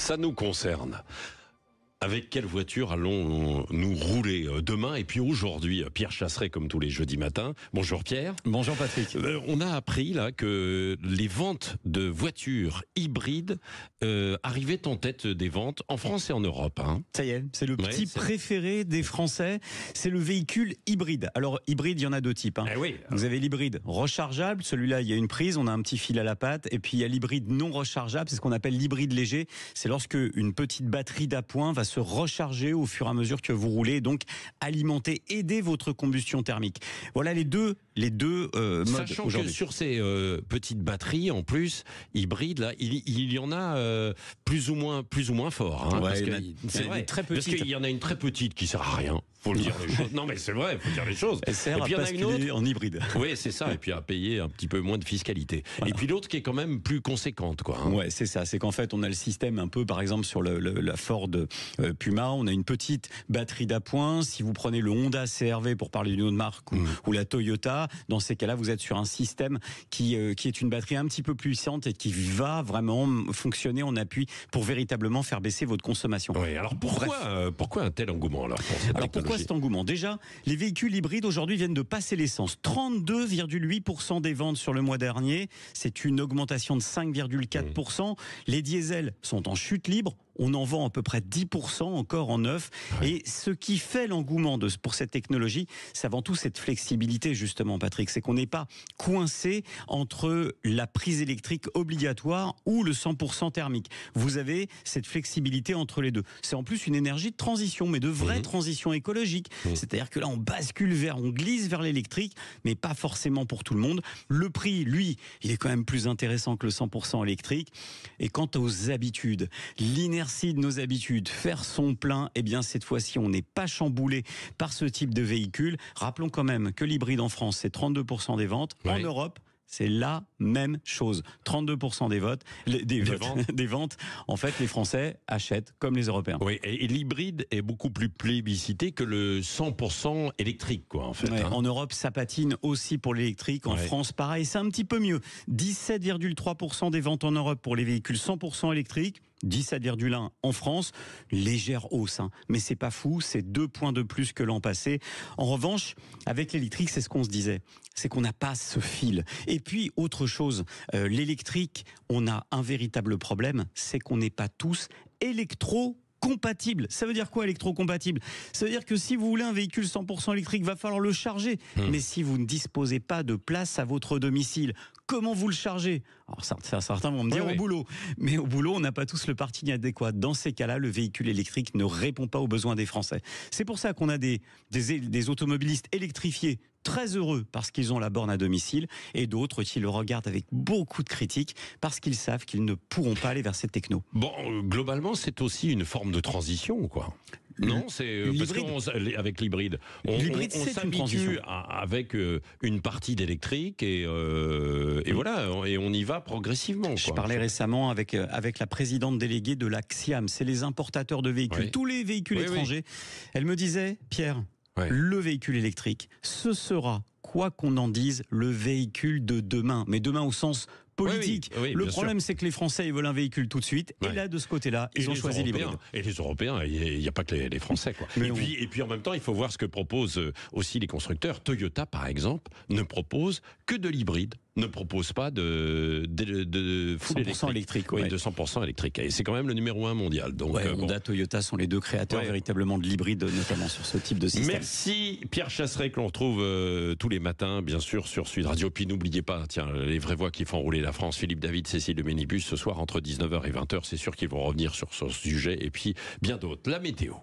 Ça nous concerne. Avec quelle voiture allons-nous rouler demain et puis aujourd'hui? Pierre Chasseret, comme tous les jeudis matins. Bonjour Pierre. Bonjour Patrick. On a appris là que les ventes de voitures hybrides arrivaient en tête des ventes en France et en Europe. Hein. Ça y est, c'est le petit préféré des Français. C'est le véhicule hybride. Alors hybride, il y en a deux types. Hein. Oui. Vous avez l'hybride rechargeable. Celui-là, il y a une prise, on a un petit fil à la patte. Et puis il y a l'hybride non rechargeable. C'est ce qu'on appelle l'hybride léger. C'est lorsque une petite batterie d'appoint va se recharger au fur et à mesure que vous roulez, et donc alimenter, aider votre combustion thermique. Voilà les deux modes. Sachant que sur ces petites batteries, en plus hybrides, là, il y en a plus ou moins fort. Hein, ouais, c'est vrai. Très parce qu'il y en a une très petite qui sert à rien. Faut le dire les choses. Non mais c'est vrai, faut dire les choses. Elle sert et puis il y en a une autre en hybride. Oui, c'est ça. Et puis à payer un petit peu moins de fiscalité. Voilà. Et puis l'autre qui est quand même plus conséquente, quoi. Hein. Ouais, c'est ça. C'est qu'en fait, on a le système un peu, par exemple, sur la Ford Puma, on a une petite batterie d'appoint. Si vous prenez le Honda CR-V pour parler d'une autre marque ou la Toyota, dans ces cas-là, vous êtes sur un système qui est une batterie un petit peu plus puissante et qui va vraiment fonctionner en appui pour véritablement faire baisser votre consommation. Oui. Alors pourquoi un tel engouement alors pour cette technologie ? Pourquoi cet engouement? Déjà, les véhicules hybrides aujourd'hui viennent de passer l'essence. 32,8% des ventes sur le mois dernier. C'est une augmentation de 5,4%. Les diesels sont en chute libre. On en vend à peu près 10% encore en neuf. Ouais. Et ce qui fait l'engouement pour cette technologie, c'est avant tout cette flexibilité, justement, Patrick. C'est qu'on n'est pas coincé entre la prise électrique obligatoire ou le 100% thermique. Vous avez cette flexibilité entre les deux. C'est en plus une énergie de transition, mais de vraie transition écologique. C'est-à-dire que là, on glisse vers l'électrique, mais pas forcément pour tout le monde. Le prix, lui, il est quand même plus intéressant que le 100% électrique. Et quant aux habitudes, l'inertie de nos habitudes, faire son plein, eh bien cette fois-ci on n'est pas chamboulé par ce type de véhicule. Rappelons quand même que l'hybride en France c'est 32% des ventes, en Europe c'est la même chose. 32% des ventes. En fait, les Français achètent comme les Européens. Oui, et l'hybride est beaucoup plus plébiscité que le 100% électrique, quoi, en fait. Ouais, en Europe, ça patine aussi pour l'électrique. En France, pareil, c'est un petit peu mieux. 17,3% des ventes en Europe pour les véhicules 100% électriques. 17,1 en France, légère hausse, hein. Mais c'est pas fou, c'est 2 points de plus que l'an passé. En revanche, avec l'électrique, c'est ce qu'on se disait, c'est qu'on n'a pas ce fil. Et puis, autre chose, l'électrique, on a un véritable problème, c'est qu'on n'est pas tous électro-compatible. Ça veut dire quoi électrocompatible? Ça veut dire que si vous voulez un véhicule 100% électrique, va falloir le charger. Mais si vous ne disposez pas de place à votre domicile, comment vous le chargez? Alors certains vont me dire au boulot. Mais au boulot, on n'a pas tous le parking adéquat. Dans ces cas-là, le véhicule électrique ne répond pas aux besoins des Français. C'est pour ça qu'on a des automobilistes électrifiés très heureux parce qu'ils ont la borne à domicile et d'autres qui le regardent avec beaucoup de critiques parce qu'ils savent qu'ils ne pourront pas aller vers cette techno. Bon, globalement, c'est aussi une forme de transition, quoi. Non, c'est parce qu'avec l'hybride, on s'habitue avec une partie d'électrique et voilà, et on y va progressivement, quoi. Je parlais récemment avec la présidente déléguée de la XIAM, c'est les importateurs de véhicules, tous les véhicules étrangers. Elle me disait, Pierre, le véhicule électrique, ce sera, quoi qu'on en dise, le véhicule de demain. Mais demain au sens politique. Le problème, c'est que les Français, ils veulent un véhicule tout de suite. Et là, de ce côté-là, ils ont choisi l'hybride. Et les Européens, il n'y a pas que les Français, quoi. Et puis en même temps, il faut voir ce que proposent aussi les constructeurs. Toyota, par exemple, ne propose que de l'hybride. Ne propose pas de full 100% électrique. Oui, de 100% électrique. Et c'est quand même le numéro 1 mondial. Donc, Honda, Toyota sont les deux créateurs véritablement de l'hybride, notamment sur ce type de système. Merci Pierre Chasseret, que l'on retrouve tous les matins, bien sûr, sur Sud Radio. Puis n'oubliez pas, tiens, les vraies voix qui font rouler la France, Philippe David, Cécile de Ménibus, ce soir entre 19h et 20h. C'est sûr qu'ils vont revenir sur ce sujet et puis bien d'autres. La météo.